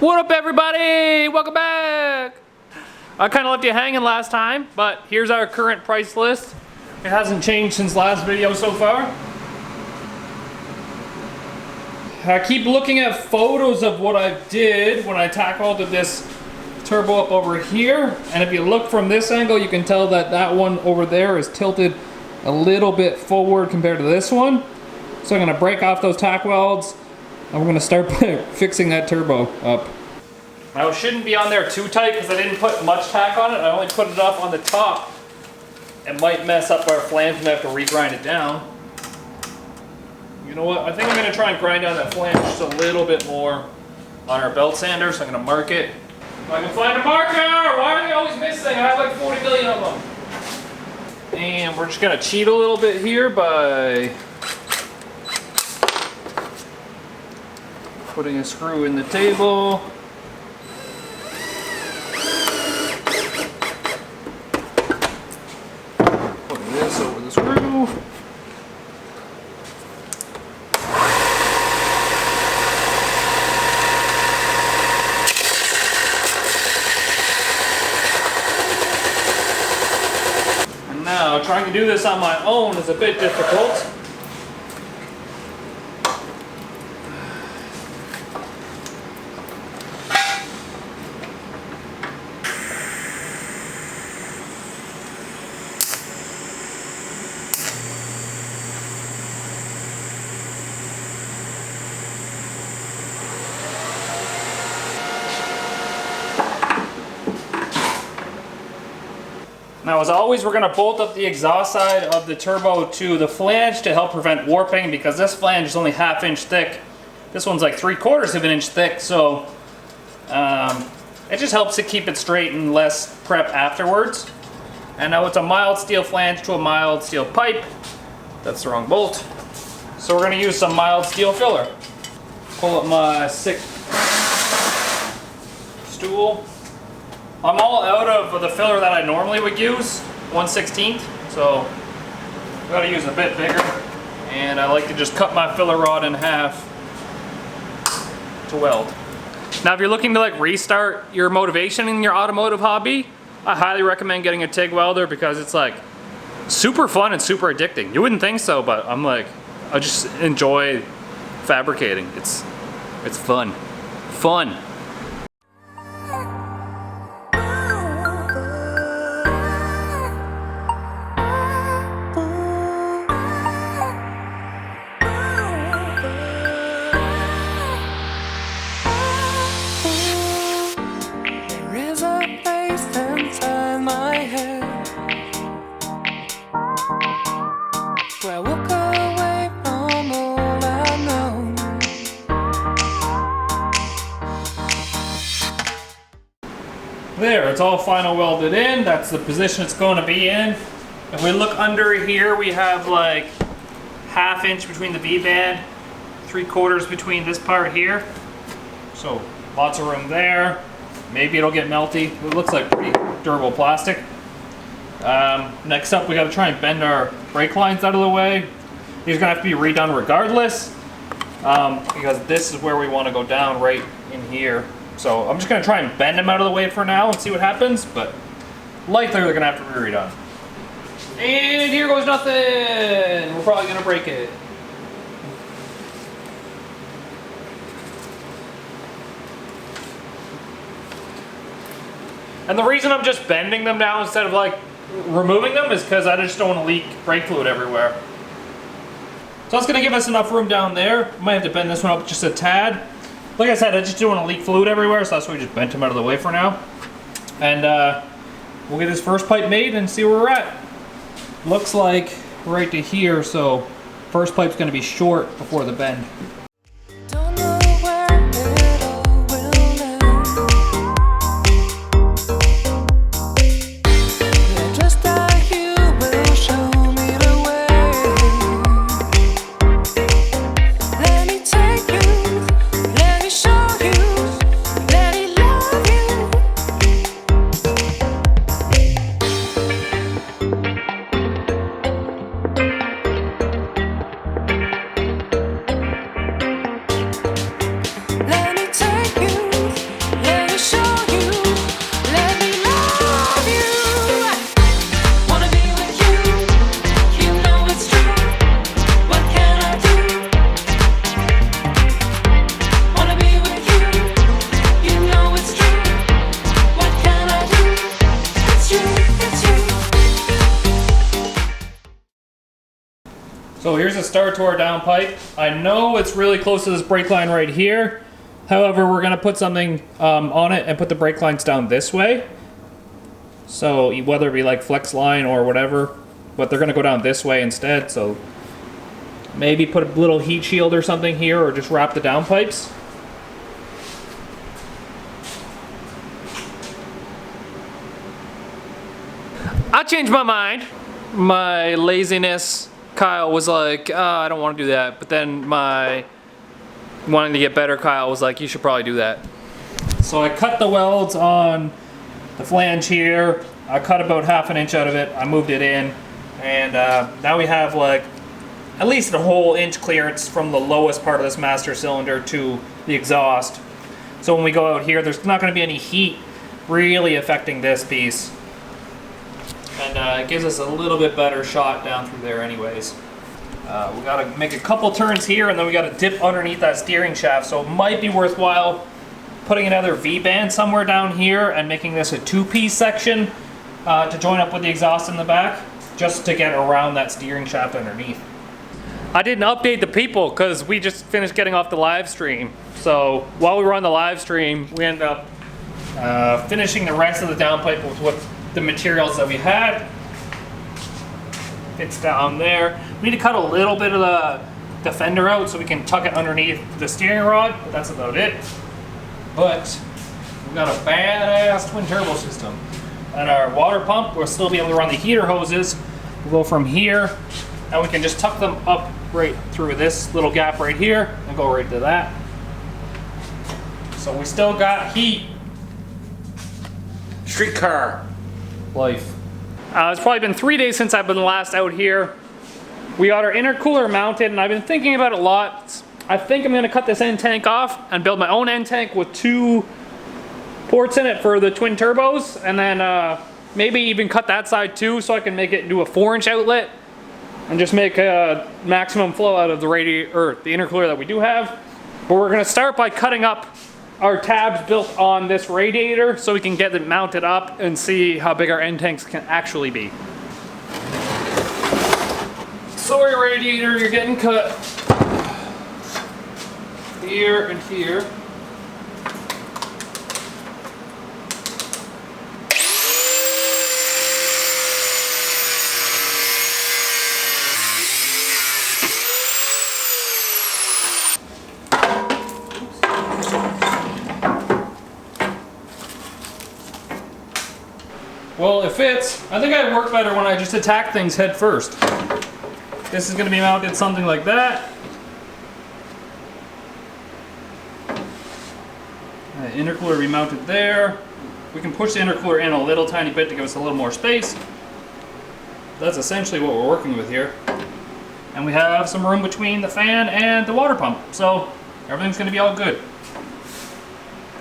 What up, everybody? Welcome back. I kind of left you hanging last time, but here's our current price list. It hasn't changed since last video so far. I keep looking at photos of what I did when I tackled this turbo up over here, and if you look from this angle, you can tell that that one over there is tilted a little bit forward compared to this one. So I'm going to break off those tack welds, and we're going to start fixing that turbo up. Now it shouldn't be on there too tight because I didn't put much tack on it. I only put it up on the top. It might mess up our flange and I have to re-grind it down. You know what? I think I'm going to try and grind down that flange just a little bit more on our belt sander, so I'm going to mark it. If I can find a marker! Why are they always missing? I have like 40 million of them. And we're just going to cheat a little bit here by putting a screw in the table. Putting this over the screw. And now trying to do this on my own is a bit difficult. Now, as always, we're going to bolt up the exhaust side of the turbo to the flange to help prevent warping, because this flange is only 1/2 inch thick. This one's like 3/4 of an inch thick, so it just helps to keep it straight and less prep afterwards. And now it's a mild steel flange to a mild steel pipe. That's the wrong bolt. So we're going to use some mild steel filler. Pull up my 6 stool. I'm all out of the filler that I normally would use, 1/16, so I've got to use a bit bigger, and I like to just cut my filler rod in half to weld. Now, if you're looking to like restart your motivation in your automotive hobby, I highly recommend getting a TIG welder, because it's like super fun and super addicting. You wouldn't think so, but I'm like, I just enjoy fabricating. It's fun. Fun. There, it's all final welded in. That's the position it's going to be in. If we look under here, we have like 1/2 inch between the V-band, 3/4 between this part here. So lots of room there. Maybe it'll get melty. It looks like pretty durable plastic. Next up, we got to try and bend our brake lines out of the way. These are going to have to be redone regardless, because this is where we want to go down, right in here. So I'm just going to try and bend them out of the way for now and see what happens, but likely they're going to have to be redone. And here goes nothing! We're probably going to break it. And the reason I'm just bending them down instead of like removing them is because I just don't want to leak brake fluid everywhere. So that's going to give us enough room down there. Might have to bend this one up just a tad. Like I said, I just don't want to leak fluid everywhere, so that's why we just bent them out of the way for now. And we'll get this first pipe made and see where we're at. Looks like right to here, so first pipe's going to be short before the bend. So here's a start to our downpipe. I know it's really close to this brake line right here. However, we're gonna put something on it and put the brake lines down this way. So whether it be like flex line or whatever, but they're gonna go down this way instead. So maybe put a little heat shield or something here, or just wrap the downpipes. I changed my mind. My laziness, Kyle was like, oh, I don't want to do that. But then my wanting to get better, Kyle was like, you should probably do that. So I cut the welds on the flange here. I cut about ½ an inch out of it. I moved it in. And now we have like at least a whole inch clearance from the lowest part of this master cylinder to the exhaust. So when we go out here, there's not going to be any heat really affecting this piece. And it gives us a little bit better shot down through there anyways. We got to make a couple turns here, and then we got to dip underneath that steering shaft. So it might be worthwhile putting another V-band somewhere down here and making this a 2-piece section to join up with the exhaust in the back, just to get around that steering shaft underneath. I didn't update the people because we just finished getting off the live stream. So while we were on the live stream, we ended up finishing the rest of the downpipe with the materials that we had. It's down there. We need to cut a little bit of the fender out so we can tuck it underneath the steering rod, but that's about it. But we've got a badass twin turbo system. And our water pump, we'll still be able to run the heater hoses. We'll go from here, and we can just tuck them up right through this little gap right here and go right to that. So we still got heat. Streetcar life. It's probably been 3 days since I've been last out here. We got our intercooler mounted, and I've been thinking about it a lot. I think I'm going to cut this end tank off and build my own end tank with 2 ports in it for the twin turbos, and then maybe even cut that side too so I can make it into a 4-inch outlet and just make a maximum flow out of the radiator or the intercooler that we do have. But we're going to start by cutting up our tabs built on this radiator so we can get it mounted up and see how big our end tanks can actually be. Sorry radiator, you're getting cut. Here and here. Well, it fits. I think I'd work better when I just attack things head first. This is going to be mounted something like that. Intercooler will be mounted there. We can push the intercooler in a little tiny bit to give us a little more space. That's essentially what we're working with here. And we have some room between the fan and the water pump, so everything's going to be all good.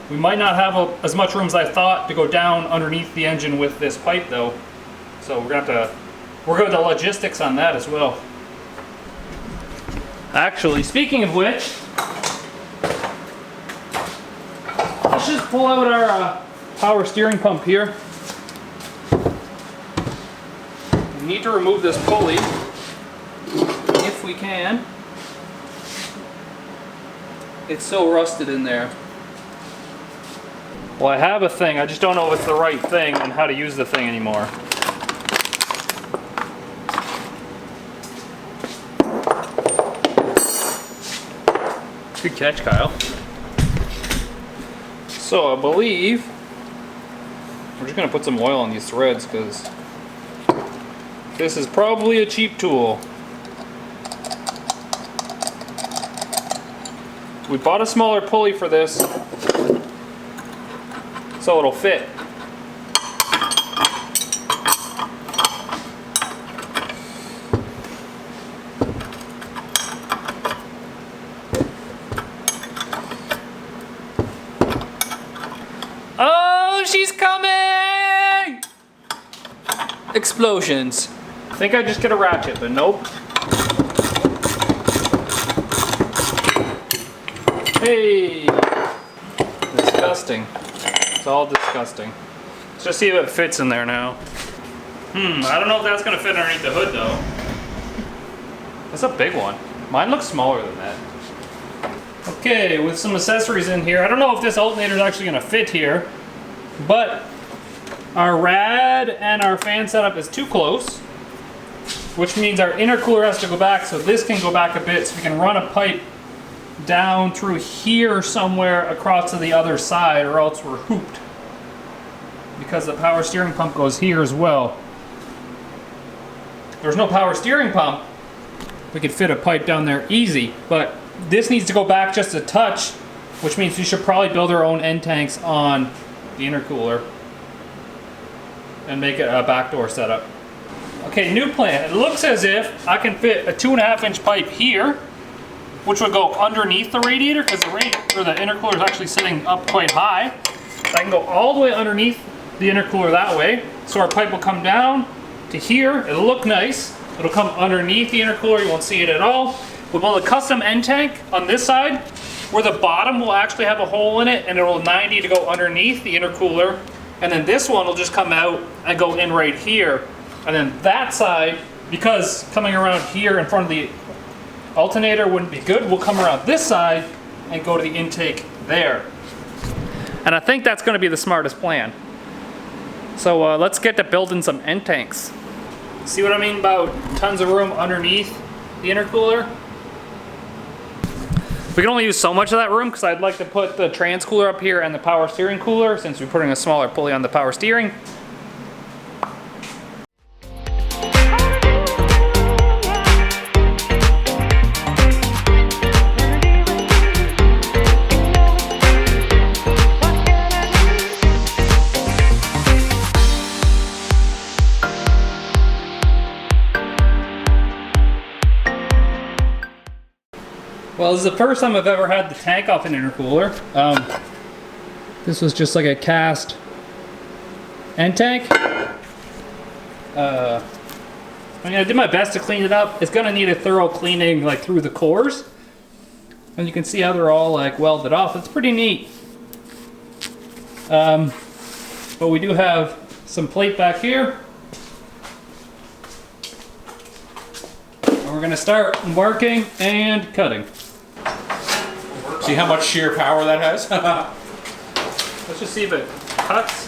We might not have as much room as I thought to go down underneath the engine with this pipe though. So we're going to have to work out the logistics on that as well. Actually, speaking of which, let's just pull out our power steering pump here. We need to remove this pulley, if we can. It's so rusted in there. Well, I have a thing, I just don't know if it's the right thing and how to use the thing anymore. Good catch, Kyle. So I believe we're just gonna put some oil on these threads because this is probably a cheap tool. We bought a smaller pulley for this so it'll fit. Oh, she's coming! Explosions. I think I just get a ratchet, but nope. Hey! Disgusting. It's all disgusting. Let's just see if it fits in there now. I don't know if that's gonna fit underneath the hood though. That's a big one. Mine looks smaller than that. Okay, with some accessories in here. I don't know if this alternator is actually going to fit here, but our rad and our fan setup is too close, which means our intercooler has to go back, so this can go back a bit, so we can run a pipe down through here somewhere across to the other side, or else we're hooped. Because the power steering pump goes here as well. If there's no power steering pump, we could fit a pipe down there easy, but this needs to go back just a touch, which means we should probably build our own end tanks on the intercooler and make it a backdoor setup. Okay, new plan. It looks as if I can fit a 2.5-inch pipe here, which would go underneath the radiator, because the intercooler is actually sitting up quite high. I can go all the way underneath the intercooler that way, so our pipe will come down to here. It'll look nice. It'll come underneath the intercooler. You won't see it at all. We'll build a custom end tank on this side, where the bottom will actually have a hole in it, and it'll 90 to go underneath the intercooler. And then this one will just come out and go in right here. And then that side, because coming around here in front of the alternator wouldn't be good, we'll come around this side and go to the intake there. And I think that's going to be the smartest plan. So let's get to building some end tanks. See what I mean about tons of room underneath the intercooler? We can only use so much of that room because I'd like to put the trans cooler up here and the power steering cooler, since we're putting a smaller pulley on the power steering. Well, this is the first time I've ever had the tank off an intercooler. This was just like a cast end tank. I mean, I did my best to clean it up. It's gonna need a thorough cleaning, like through the cores. And you can see how they're all like welded off. It's pretty neat. But we do have some plate back here. And we're gonna start marking and cutting. See how much sheer power that has? Let's just see if it cuts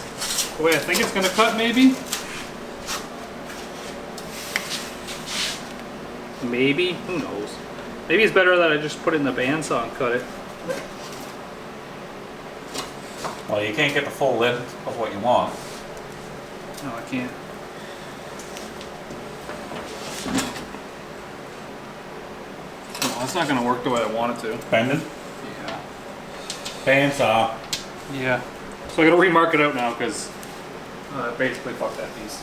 the way I think it's going to cut, maybe. Maybe. Who knows? Maybe it's better that I just put it in the bandsaw and cut it. Well, you can't get the full length of what you want. No, I can't. No, that's not going to work the way I want it to. Bended? Yeah. Bandsaw. Yeah. So I gotta remark it out now because basically fuck that piece.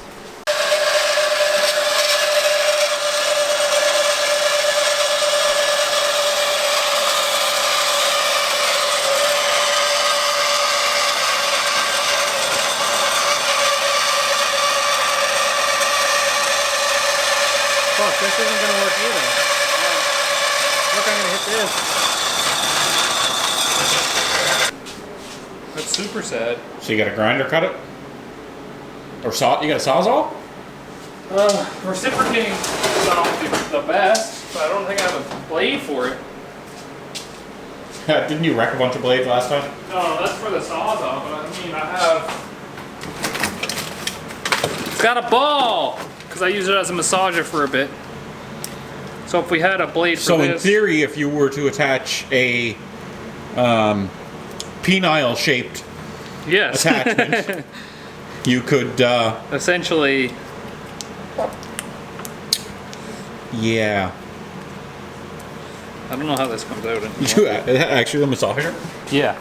Fuck, this isn't gonna work either. Look, I'm gonna hit this. That's super sad. So you got a grinder cut it? Or saw? You got a sawzall? Reciprocating saw would be the best, but I don't think I have a blade for it. Didn't you wreck a bunch of blades last time? No, that's for the sawzall, but I mean, I have... It's got a ball! Because I use it as a massager for a bit. So if we had a blade for so this... So in theory, if you were to attach a penile-shaped attachment, you could... essentially... Yeah. I don't know how this comes out. You actually a massager? Yeah.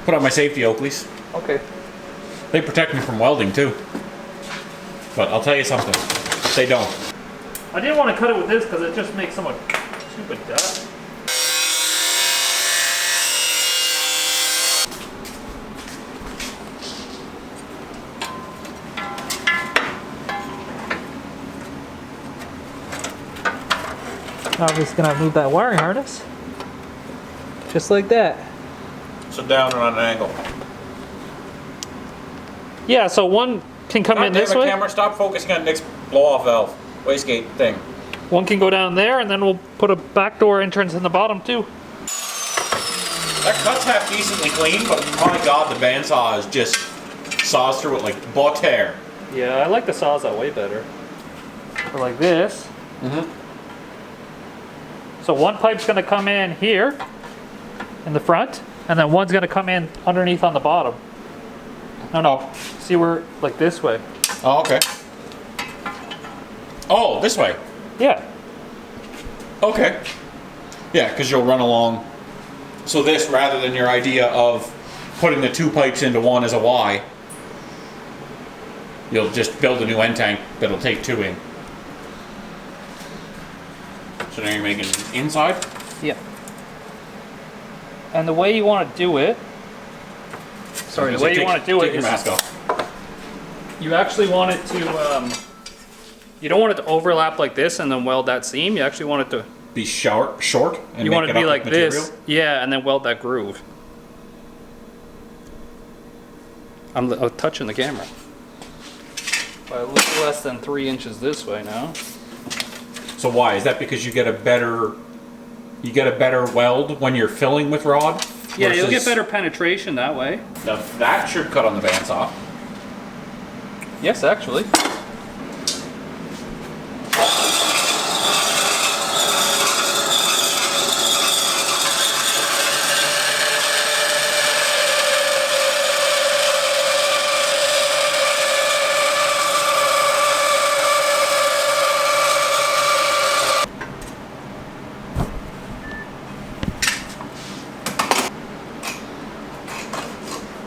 Put on my safety Oakleys. Okay. They protect me from welding too. But I'll tell you something. They don't. I didn't want to cut it with this because it just makes so much stupid dust. Now I'm just gonna move that wiring harness. Just like that. So down and on an angle. Yeah, so one can come in this way. Camera, stop focusing on Nick's blow-off valve, wastegate thing. One can go down there, and then we'll put a back door entrance in the bottom too. That cut's half decently clean, but my god, the bandsaw is just saws through it like butter. Yeah, I like the saws that way better. Or like this. Mm-hmm. So one pipe's gonna come in here, in the front, and then one's gonna come in underneath on the bottom. No. See where, like this way. Oh, okay. Oh, this way. Yeah. Okay. Yeah, because you'll run along. So this, rather than your idea of putting the two pipes into one as a Y, you'll just build a new end tank that'll take two in. So now you're making inside? Yeah. And the way you want to do it, sorry, the way you want to do it take your is mask off. you actually want it to, you don't want it to overlap like this and then weld that seam. You actually want it to, Be short, and you make want it to be up like with this, material? yeah, and then weld that groove. I'm touching the camera. By a little less than 3 inches this way now. So why? Is that because you get a better weld when you're filling with rod? Yeah, you'll get versus- better penetration that way. Now that should cut on the bandsaw. Yes, actually.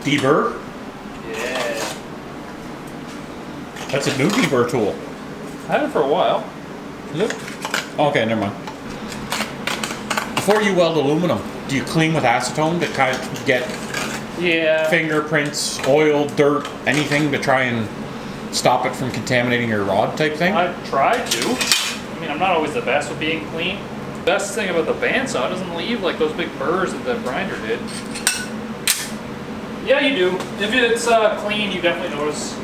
Deburr? Yeah. That's a new deburr tool. I had it for a while. Is it? Okay, never mind. Before you weld aluminum, do you clean with acetone to kind of get Yeah. fingerprints, oil, dirt, anything to try and stop it from contaminating your rod type thing? I try to. I mean, I'm not always the best with being clean. The best thing about the bandsaw, it doesn't leave like those big burrs that the grinder did. Yeah, you do. If it's clean, you definitely notice.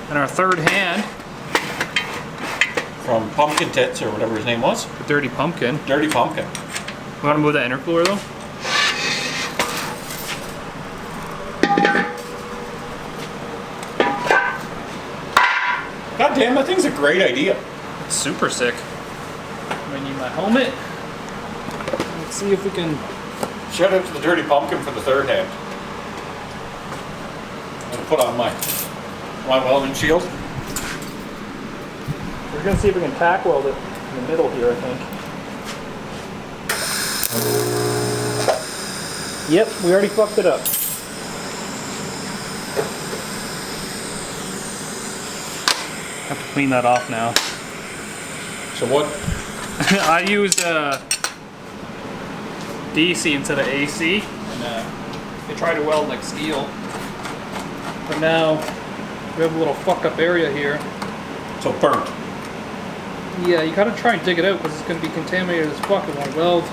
And our third hand, From Pumpkin Tits, or whatever his name was. the Dirty Pumpkin. Dirty Pumpkin. We want to move that intercooler though? God damn, that thing's a great idea. It's super sick. I need my helmet. Let's see if we can. Shout out to the Dirty Pumpkin for the third hand. I'm gonna put on my welding shield. We're gonna see if we can tack weld it in the middle here, I think. Yep, we already fucked it up. Have to clean that off now. So what? I used DC instead of AC, and I tried to weld like steel. But now we have a little fuck up area here. So burnt. Yeah, you gotta try and dig it out because it's gonna be contaminated as fuck in one weld.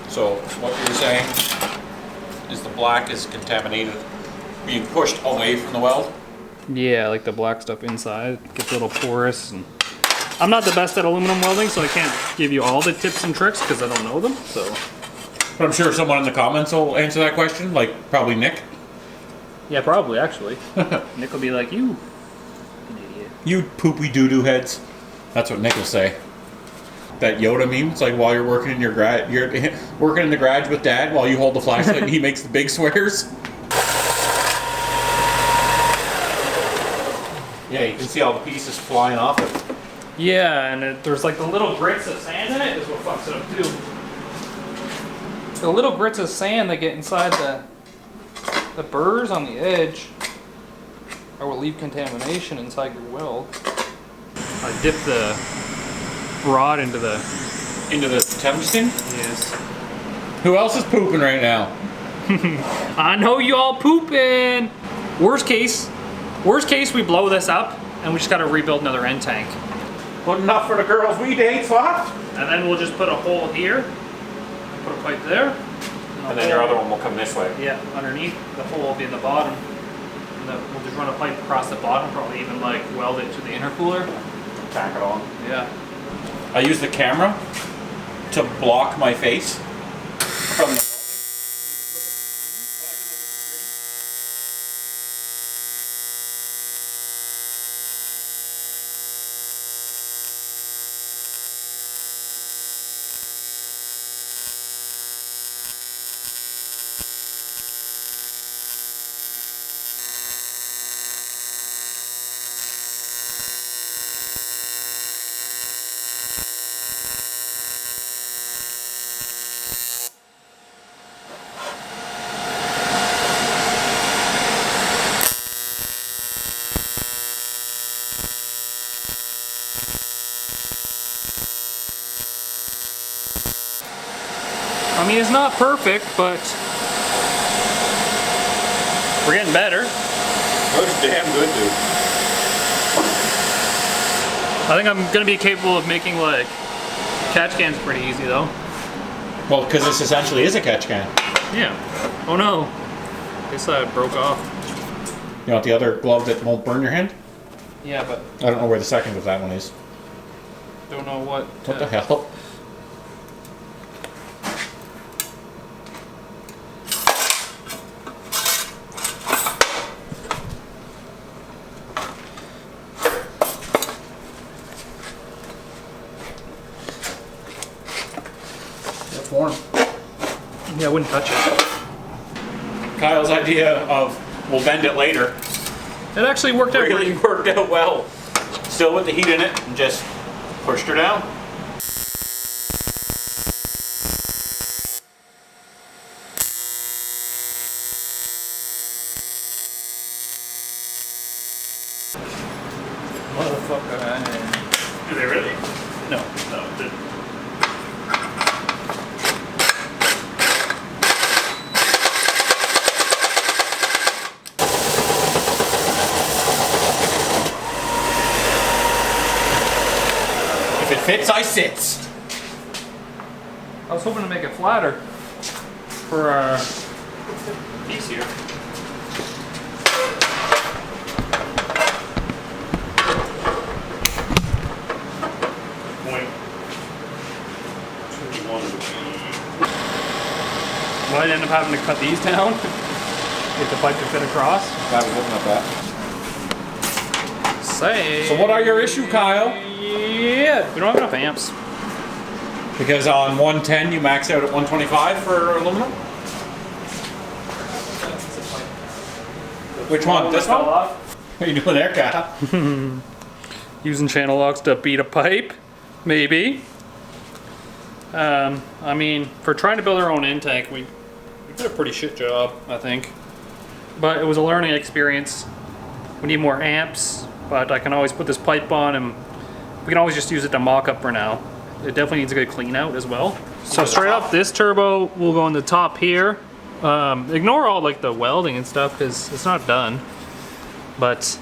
So what you're saying is the black is contaminated, being pushed away from the weld? Yeah, like the black stuff inside gets a little porous. And I'm not the best at aluminum welding, so I can't give you all the tips and tricks because I don't know them. So, But I'm sure someone in the comments will answer that question, like probably Nick. yeah, probably actually. Nick will be like, "You, an idiot." You poopy doo-doo heads. That's what Nick will say. That Yoda meme, it's like while you're working in your garage, you're working in the garage with Dad while you hold the flashlight and he makes the big swears. Yeah, you can see all the pieces flying off it. Yeah, and there's like the little grits of sand in it is what fucks it up too. The little grits of sand that get inside the burrs on the edge or will leave contamination inside your weld. I dip the rod into the tungsten? yes. Who else is pooping right now? I know you all pooping. Worst case we blow this up and we just gotta rebuild another end tank. Good enough for the girls we date, what? And then we'll just put a hole here, put a pipe there. And then your other one will come this way. Yeah, underneath. The hole will be in the bottom. And we'll just run a pipe across the bottom, probably even like weld it to the intercooler. Tack it on. Yeah. I use the camera to block my face from the... I mean, it's not perfect, but we're getting better. That's damn good, dude. I think I'm gonna be capable of making like catch cans pretty easy though. Well, because this essentially is a catch can. Yeah. Oh no. This side broke off. You want the other glove that won't burn your hand? Yeah, but I don't know where the second of that one is. don't know what. What the hell? It's warm. Yeah, I wouldn't touch it. Kyle's idea of we'll bend it later It actually worked out really worked out well. Still with the heat in it, and just pushed her down. Motherfucker. Do they really? No, no, it didn't. If it fits, I sits. I was hoping to make it flatter for our piece here. Might end up having to cut these down if the pipe can fit across. I was looking at that. Say. So what are your issue, Kyle? Yeah, we don't have enough amps. Because on 110 you max out at 125 for aluminum? Which one? This one? What are you doing there, Kyle? Using channel locks to beat a pipe, maybe. I mean, for trying to build our own intake, we did a pretty shit job, I think. But it was a learning experience. We need more amps, but I can always put this pipe on and we can always just use it to mock up for now. It definitely needs a good clean out as well. So straight up, this turbo will go on the top here. Ignore all like the welding and stuff because it's not done. But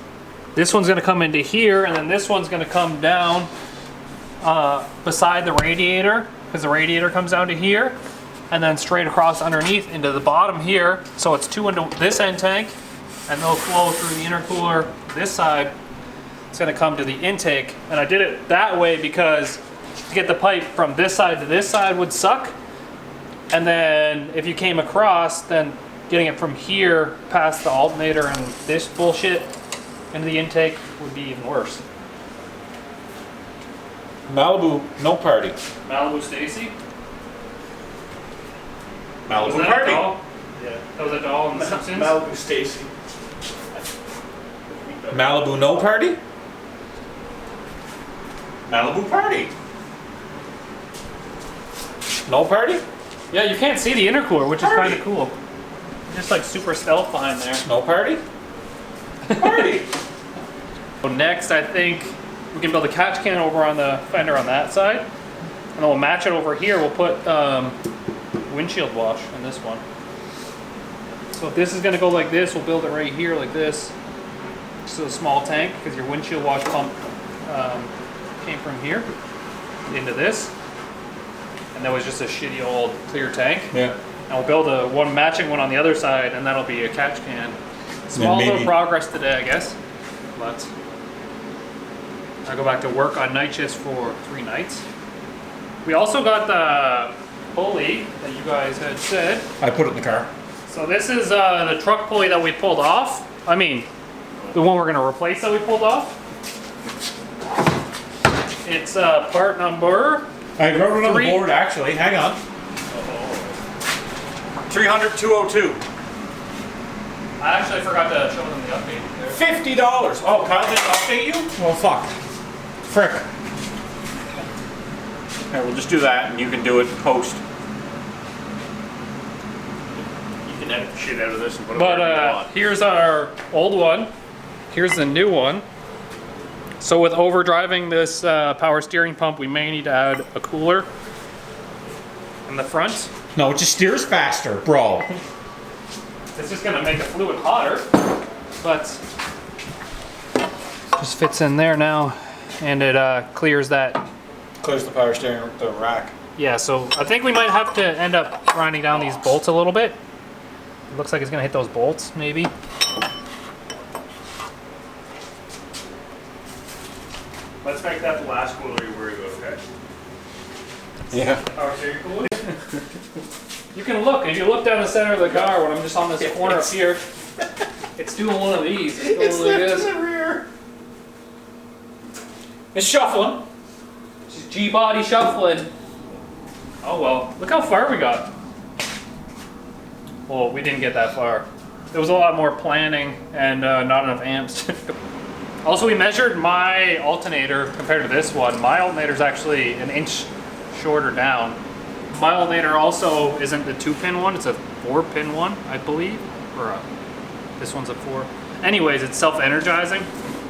this one's gonna come into here and then this one's gonna come down beside the radiator because the radiator comes down to here and then straight across underneath into the bottom here. So it's two into this end tank and they'll flow through the intercooler this side. It's gonna come to the intake, and I did it that way because to get the pipe from this side to this side would suck. And then if you came across, then getting it from here past the alternator and this bullshit into the intake would be even worse. Malibu, no party. Malibu Stacy? Malibu Was that party. a doll? Yeah. That was a doll in The Simpsons? Malibu Stacy. Malibu, no party? Malibu party. No party? Yeah, you can't see the intercooler, which is Party. kind of cool. Just like super stealth behind there. No party? Party. So next, I think we can build a catch can over on the fender on that side. And then we'll match it over here. We'll put windshield wash in this one. So if this is gonna go like this, we'll build it right here like this. Just a small tank, because your windshield wash pump came from here into this. And that was just a shitty old clear tank. Yeah. And we'll build a one matching one on the other side, and that'll be a catch can. Small little progress today, I guess. But I go back to work on night shifts for 3 nights. We also got the pulley that you guys had said. I put it in the car. So this is the truck pulley that we pulled off. I mean, the one we're going to replace that we pulled off. It's part number... I wrote it on the board, actually. Hang on. 300-202. I actually forgot to show them the update there. $50. Oh, Kyle didn't update you? Well, fuck. Frick. Okay, we'll just do that, and you can do it post. You can edit the shit out of this and put it wherever you want. Here's our old one. Here's the new one. So with overdriving this power steering pump, we may need to add a cooler in the front. No, it just steers faster, bro. It's just gonna make the fluid hotter, but just fits in there now, and it clears that. Clears the power steering, the rack. Yeah, so I think we might have to end up grinding down these bolts a little bit. It looks like it's gonna hit those bolts, maybe. Let's make that the last cooler you worry about, okay? Yeah. Power steering cooler. You can look, if you look down the center of the car when I'm just on this corner up here, it's doing one of these. It's doing like this. The rear. It's shuffling. Just G-body shuffling. Oh well, look how far we got. Well, we didn't get that far. There was a lot more planning and not enough amps. Also, we measured my alternator compared to this one. My alternator is actually an inch shorter down. My alternator also isn't the 2-pin one, it's a 4-pin one, I believe. Or this one's a 4. Anyways, it's self-energizing.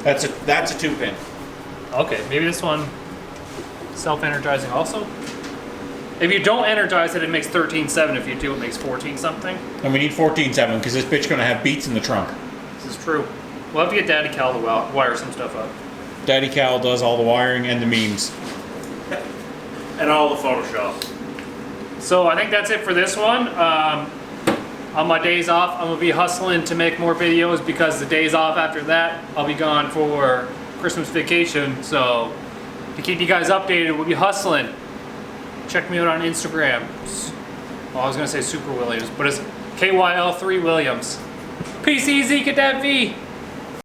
That's a 2-pin. Okay, maybe this one self-energizing also. If you don't energize it, it makes 13.7. If you do, it makes 14 something. And we need 14.7 because this bitch gonna have beats in the trunk. This is true. We'll have to get Daddy Cal to wire some stuff up. Daddy Cal does all the wiring and the memes. And all the Photoshop. So I think that's it for this one. On my days off, I'm gonna be hustling to make more videos because the days off after that, I'll be gone for Christmas vacation. So to keep you guys updated, we'll be hustling. Check me out on Instagram. Well, I was gonna say Super Williams, but it's KYL3 Williams. Peace easy, get that V.